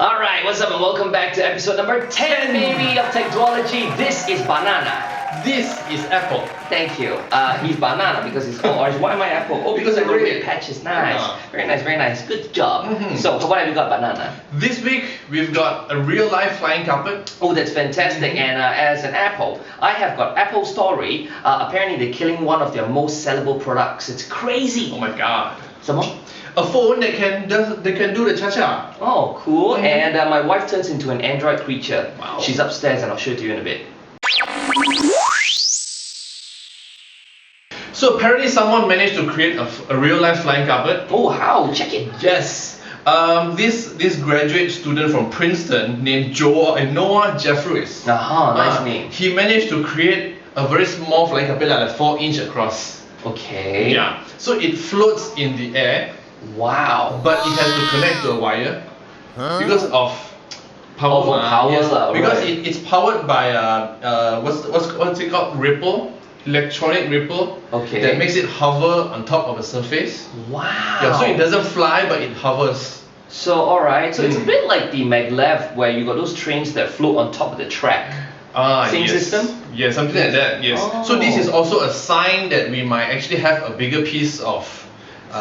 Alright, what's up and welcome back to episode number 10 baby of Techduology. This is Banana. This is Apple. Thanall you. He's banana because he's all orange. Why am I apple? Oh, because I got red patches. Nice. Very nice, very nice. Good job. So, what have you got, Banana? This week, we've got a real-life flying carpet. Oh, that's fantastic. And as an Apple, I have got Apple Story. Apparently, they're killing one of their most sellable products. It's crazy. Oh my god. Some more? A phone that can do the Cha Cha. Oh, cool. And my wife turns into an Android creature. Wow. She's upstairs and I'll show it to you in a bit. So apparently someone managed to create a real-life flying carpet. Oh, how? Check it. Yes. This graduate student from Princeton named Noah Jeffries. Nice name. He managed to create a very small flying carpet like 4-inch across. Okay. Yeah. So it floats in the air. Wow. But it has to connect to a wire because of power. Oh, for power, yes, because right. it's powered by what's it called? Electronic ripple. Okay. That makes it hover on top of a surface. Wow. Yeah, so it doesn't fly, but it hovers. So alright, so it's a bit like the maglev where you got those trains that float on top of the track. Same Yes. system? Yeah, something like that. Yes. So this is also a sign that we might actually have a bigger piece of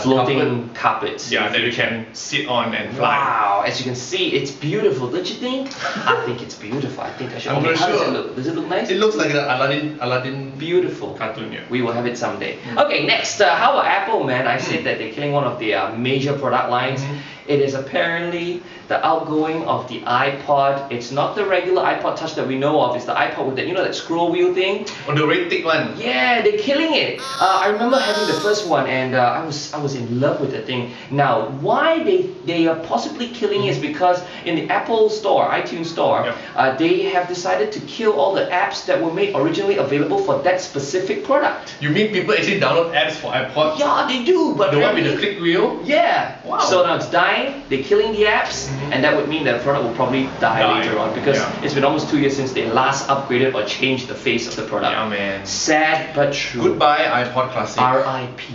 Floating carpets. Yeah, that you can sit on and fly. Wow, as you can see, it's beautiful, don't you think? I think it's beautiful. I think I should. I'm Okay, not how does sure. it look? Does it look nice? It looks like an Aladdin Beautiful. cartoon. Yeah. We will have it someday. Okay, next, how about Apple, man? I said that they're killing one of their major product lines. It is apparently the outgoing of the iPod. It's not the regular iPod Touch that we know of. It's the iPod with that, you know, that scroll wheel thing. Oh, the red thick one. Yeah, they're killing it. I remember having the first one, and I was in love with the thing. Now, why they are possibly killing it is because in the Apple Store, iTunes Store, they have decided to kill all the apps that were made originally available for that specific product. You mean people actually download apps for iPod? Yeah, they do, but The one with apparently- the click wheel? Yeah. Wow. So now it's dying. They're killing the apps, and that would mean that the product will probably die later on because it's been almost 2 years since they last upgraded or changed the face of the product. Yeah, man. Sad but true. Goodbye iPod Classic. R.I.P.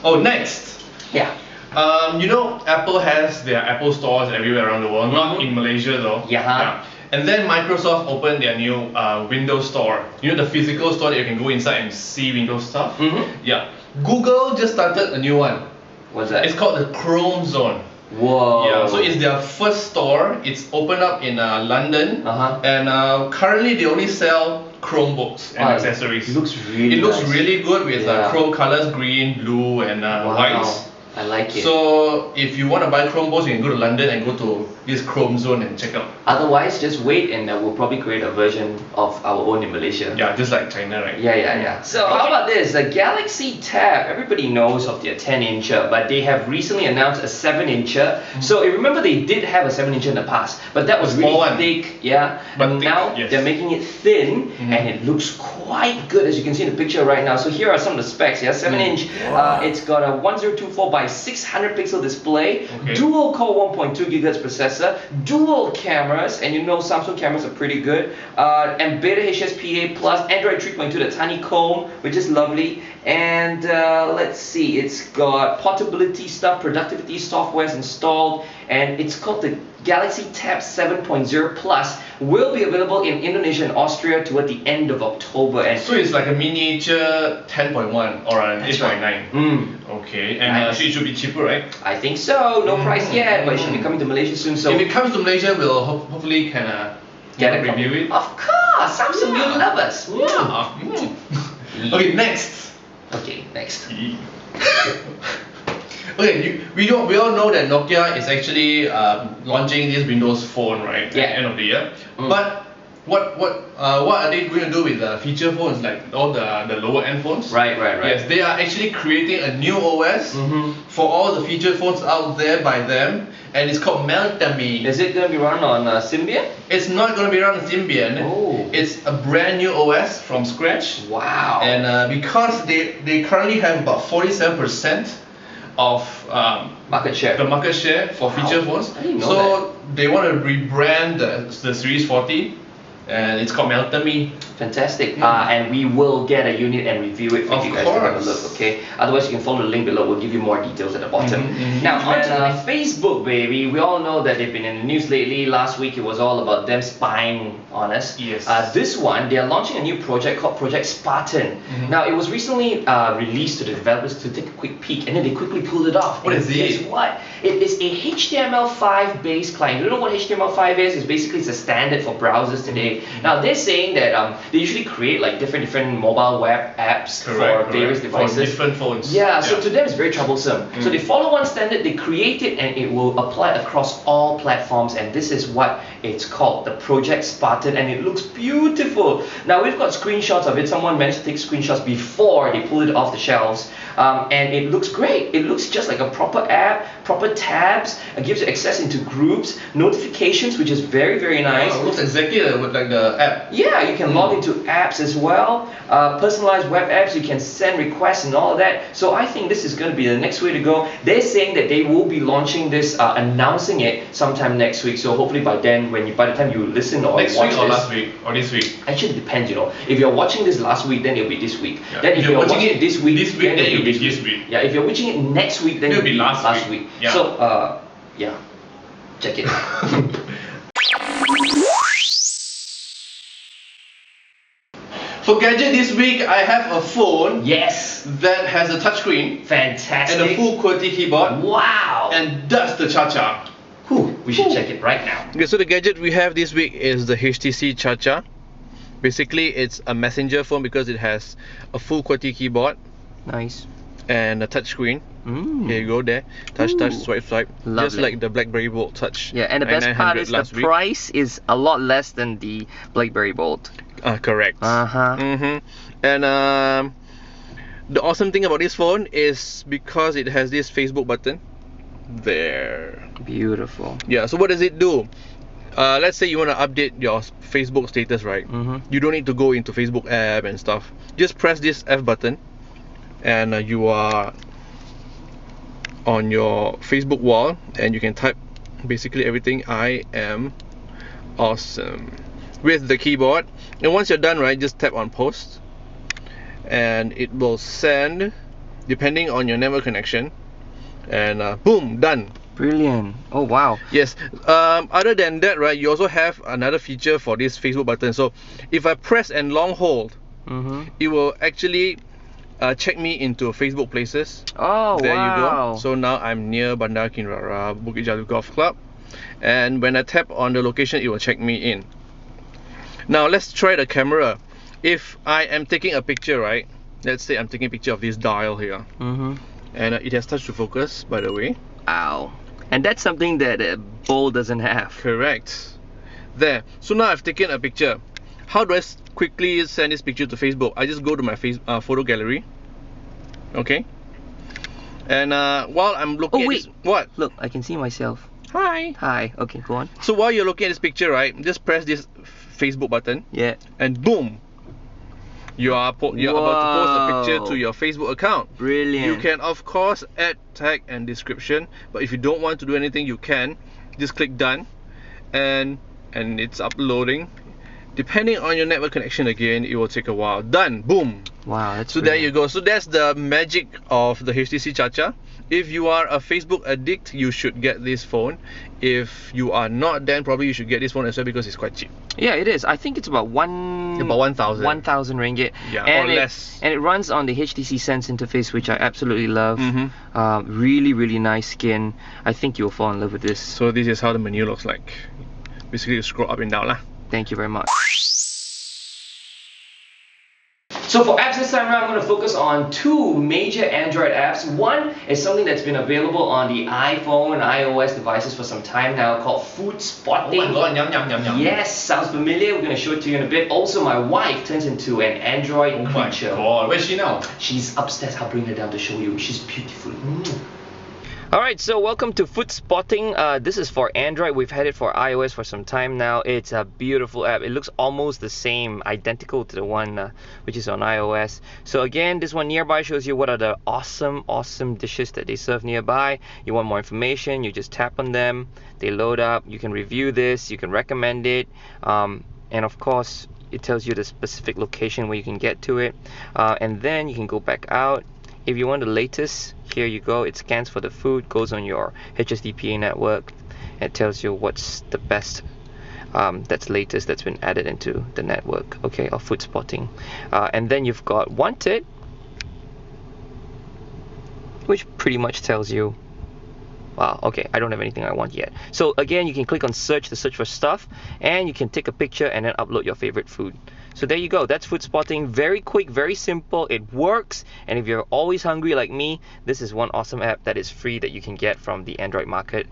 Oh, next. Yeah. You know, Apple has their Apple stores everywhere around the world, not in Malaysia though. Yeah. And then Microsoft opened their new Windows store. You know, the physical store that you can go inside and see Windows stuff? Yeah. Google just started a new one. What's that? It's called the Chrome Zone. Whoa. Yeah, so it's their first store. It's opened up in London, and currently they only sell Chromebooks and accessories. It looks really It looks nice. really good with Yeah. Chrome colors, green, blue, and white. I like it. So if you want to buy Chromebooks, you can go to London and go to this Chrome Zone and check out. Otherwise, just wait and we'll probably create a version of our own in Malaysia. Yeah, just like China, right? Yeah. So how about this? The Galaxy Tab. Everybody knows of their 10-incher, but they have recently announced a 7-incher. So you remember they did have a 7-incher in the past, but that was Small really one. thick. Yeah. But And thick, now yes. they're making it thin, and it looks quite good as you can see in the picture right now. So here are some of the specs. Yeah, 7-inch. It's got a 1024 by 600 pixel display, dual core 1.2 GHz processor, dual cameras, and you know Samsung cameras are pretty good. Embedded HSPA plus Android 3.2, the tiny comb, which is lovely. And let's see, it's got portability stuff, productivity softwares installed, and it's called the Galaxy Tab 7.0 Plus. Will be available in Indonesia and Austria toward the end of October. And So it's like a miniature 10.1 or an 8.9. Okay, and Nice. it should be cheaper, right? I think so. No price yet, but it should be coming to Malaysia soon. So If it comes to Malaysia, we'll hopefully can get a review copy. it. Of course, Samsung, you love us. Okay, next. Okay, next. Okay, we all know that Nokia is actually launching this Windows Phone, right? At the end of the year. But what are they going to do with the feature phones, like all the lower end phones? Right. Yes, they are actually creating a new OS for all the feature phones out there by them, and it's called Meltemi. Is it going to be run on Symbian? It's not going to be run on Symbian. Oh. It's a brand new OS from scratch. Wow. And because they currently have about 47% of market share. the market share for feature phones, I didn't know so they want to rebrand the Series 40 and it's called Meltemi. Fantastic. And we will get a unit and review it for you guys to have a look, okay? Otherwise, you can follow the link below. We'll give you more details at the bottom. Now, on to Facebook, baby. We all know that they've been in the news lately. Last week, it was all about them spying on us. Yes. This one, they are launching a new project called Project Spartan. Now, it was recently released to the developers to take a quick peek, and then they quickly pulled it off. What is it? Guess what? It is a HTML5 based client. You don't know what HTML5 is? It's basically a standard for browsers today. Now, they're saying that they usually create like different mobile web apps for various devices. For different phones. Yeah, so to them it's very troublesome. So they follow one standard, they create it, and it will apply across all platforms, and this is what it's called, the Project Spartan, and it looks beautiful. Now we've got screenshots of it. Someone managed to take screenshots before they pulled it off the shelves, and it looks great. It looks just like a proper app, proper tabs. It gives you access into groups, notifications, which is very, very nice. It looks exactly like the app. Yeah, you can log into apps as well, personalized web apps, you can send requests and all of that. So I think this is going to be the next way to go. They're saying that they will be launching this, announcing it sometime next week. So hopefully by then, by the time you listen or next watch week or this, last week or this week. Actually, it depends, you know. If you're watching this last week, then it'll be this week. Yeah. Then if you're watching it this week, then it'll be this week. Yeah, if you're watching it next week, then it'll be last week. Yeah. So, yeah, check it out. For gadget this week, I have a phone. Yes. That has a touchscreen. Fantastic. And a full QWERTY keyboard. Wow. And that's the Cha Cha. We should check it right now. Okay, so the gadget we have this week is the HTC Cha Cha. Basically, it's a messenger phone because it has a full QWERTY keyboard. Nice. And a touchscreen. Here you go there. Touch, swipe, swipe. Lovely. Just like the BlackBerry Bolt Touch. Yeah, and the best part is the price is a lot less than the BlackBerry Bolt. Correct. And the awesome thing about this phone is because it has this Facebook button. There. Beautiful. Yeah, so what does it do? Let's say you want to update your Facebook status, right? You don't need to go into Facebook app and stuff. Just press this F button and you are on your Facebook wall, and you can type basically everything. I am awesome with the keyboard, and once you're done, right, just tap on post and it will send depending on your network connection, and boom, done. Brilliant. Oh wow. Yes. Other than that, right, you also have another feature for this Facebook button. So if I press and long hold, it will actually check me into Facebook places. Oh, there wow. you go. So now I'm near Bandar Kinrara Bukit Jalil Golf Club, and when I tap on the location, it will check me in. Now let's try the camera. If I am taking a picture, right, let's say I'm taking a picture of this dial here, and it has touch to focus, by the way. Wow. And that's something that a Bolt doesn't have. Correct. There. So now I've taken a picture. How do I quickly send this picture to Facebook? I just go to my photo gallery. Okay. And while I'm looking at this, what? Look, I can see myself. Hi. Hi. Okay, go on. So while you're looking at this picture, right, just press this Facebook button. Yeah. And boom. You are about to post a picture to your Facebook account. Brilliant. You can of course add tag and description, but if you don't want to do anything, you can just click done, and it's uploading. Depending on your network connection, again, it will take a while. Done. Boom. Wow, that's so brilliant. There you go. So that's the magic of the HTC Cha Cha. If you are a Facebook addict, you should get this phone. If you are not, then probably you should get this phone as well because it's quite cheap. Yeah, it is. I think it's about 1,000 ringgit. Yeah, and or less. And it runs on the HTC Sense interface, which I absolutely love. Really, really nice skin. I think you'll fall in love with this. So this is how the menu looks like. Basically, you scroll up and down lah. Thank you very much. So for apps this time around, I'm going to focus on two major Android apps. One is something that's been available on the iPhone and iOS devices for some time now, called Foodspotting. Oh my god, yum yum yum yum. Yes, sounds familiar. We're going to show it to you in a bit. Also, my wife turns into an Android creature. Oh my god, where's she now? She's upstairs. I'll bring her down to show you. She's beautiful. Alright, so welcome to Foodspotting. This is for Android. We've had it for iOS for some time now. It's a beautiful app. It looks almost the same, identical to the one which is on iOS. So again, this one nearby shows you what are the awesome dishes that they serve nearby. You want more information, you just tap on them, they load up. You can review this, you can recommend it. and of course it tells you the specific location where you can get to it, and then you can go back out. If you want the latest, here you go. It scans for the food, goes on your HSDPA network. It tells you what's the best that's latest that's been added into the network, okay, of Foodspotting. And then you've got wanted, which pretty much tells you, wow, okay, I don't have anything I want yet. So again, you can click on search to search for stuff, and you can take a picture and then upload your favorite food. So there you go, that's Foodspotting. Very quick, very simple, it works, and if you're always hungry like me, this is one awesome app that is free that you can get from the Android market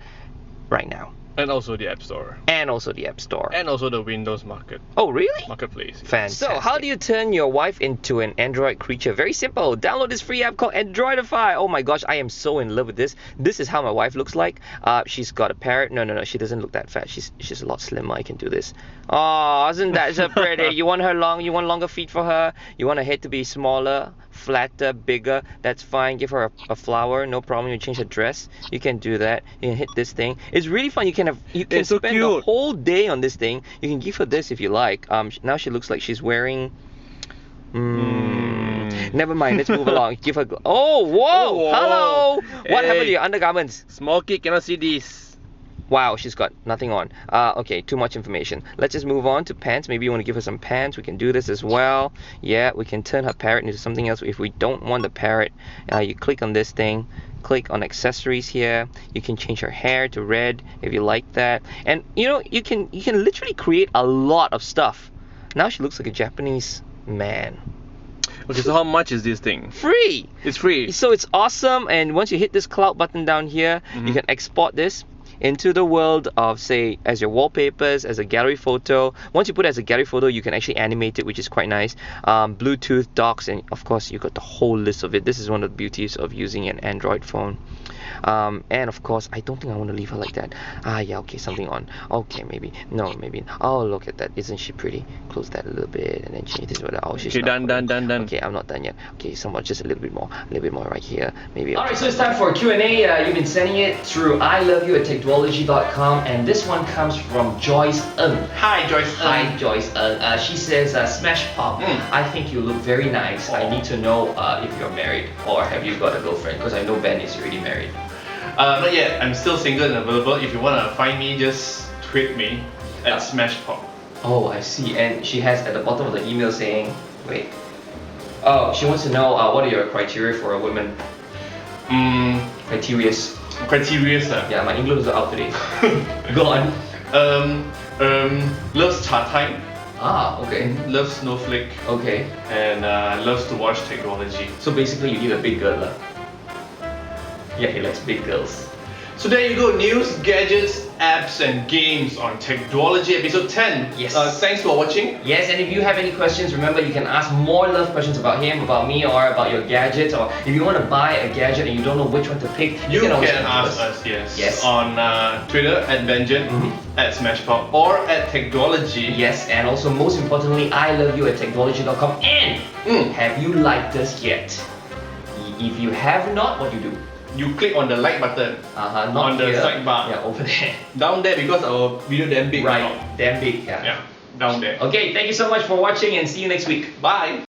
right now. And also the App Store. And also the App Store. And also the Windows Market. Oh, really? Marketplace. Fantastic. So, how do you turn your wife into an Android creature? Very simple. Download this free app called Androidify. Oh my gosh, I am so in love with this. This is how my wife looks like. She's got a parrot. No, she doesn't look that fat. She's a lot slimmer. I can do this. Oh, isn't that so pretty? You want her long? You want longer feet for her? You want her head to be smaller, flatter, bigger? That's fine. Give her a flower. No problem. You change her dress. You can do that. You can hit this thing. It's really fun. You can so spend cute. the whole day on this thing. You can give her this if you like. Now she looks like she's wearing. Never mind. Let's move along. Give her. Oh, whoa! Hello. What happened to your undergarments? Small kid cannot see this. Wow, she's got nothing on. Okay, too much information. Let's just move on to pants. Maybe you want to give her some pants. We can do this as well. Yeah, we can turn her parrot into something else. If we don't want the parrot, you click on this thing. Click on accessories here. You can change her hair to red if you like that. And you know, you can literally create a lot of stuff. Now she looks like a Japanese man. Okay, so how much is this thing? Free! It's free. So it's awesome, and once you hit this cloud button down here, you can export this into the world of, say, as your wallpapers, as a gallery photo. Once you put it as a gallery photo, you can actually animate it, which is quite nice. Bluetooth, docks, and of course you got the whole list of it. This is one of the beauties of using an Android phone. And of course, I don't think I want to leave her like that. Yeah, okay, something on. Okay, maybe. No, maybe. Oh, look at that. Isn't she pretty? Close that a little bit and then change this. Oh, she's okay, not done. Okay, I'm not done yet. Okay, somewhat, just a little bit more right here. Maybe. Alright, so it's time for a Q&A. You've been sending it through iloveyou@techduology.com, and this one comes from Joyce Ng. Hi, Joyce. Hi, Joyce Ng. She says, smashpOp, I think you look very nice. I need to know if you're married or have you got a girlfriend, because I know Ben is already married. Not yet. I'm still single and available. If you want to find me, just tweet me at smashpOp. Oh, I see. And she has at the bottom of the email saying, wait. Oh, she wants to know what are your criteria for a woman? Criteria. Yeah, my English is out today. Go on. Loves Cha time. Okay. Loves Snowflake. Okay. And loves to watch technology. So basically you need a big girl. Yeah, he likes big girls. So there you go, news, gadgets, apps and games on Techduology episode 10. Yes. Thanks for watching. Yes, and if you have any questions, remember you can ask more love questions about him, about me, or about your gadgets, or if you want to buy a gadget and you don't know which one to pick, you can always ask us, yes. On Twitter at Benjen, at smashpOp, or at Techduology. Yes, and also most importantly, I love you at techduology.com. And have you liked us yet? If you have not, what do you do? You click on the like button not on the here. sidebar. Yeah, over there. Down there because our video damn big. Right, damn big. Yeah, down there. Okay, thank you so much for watching and see you next week. Bye.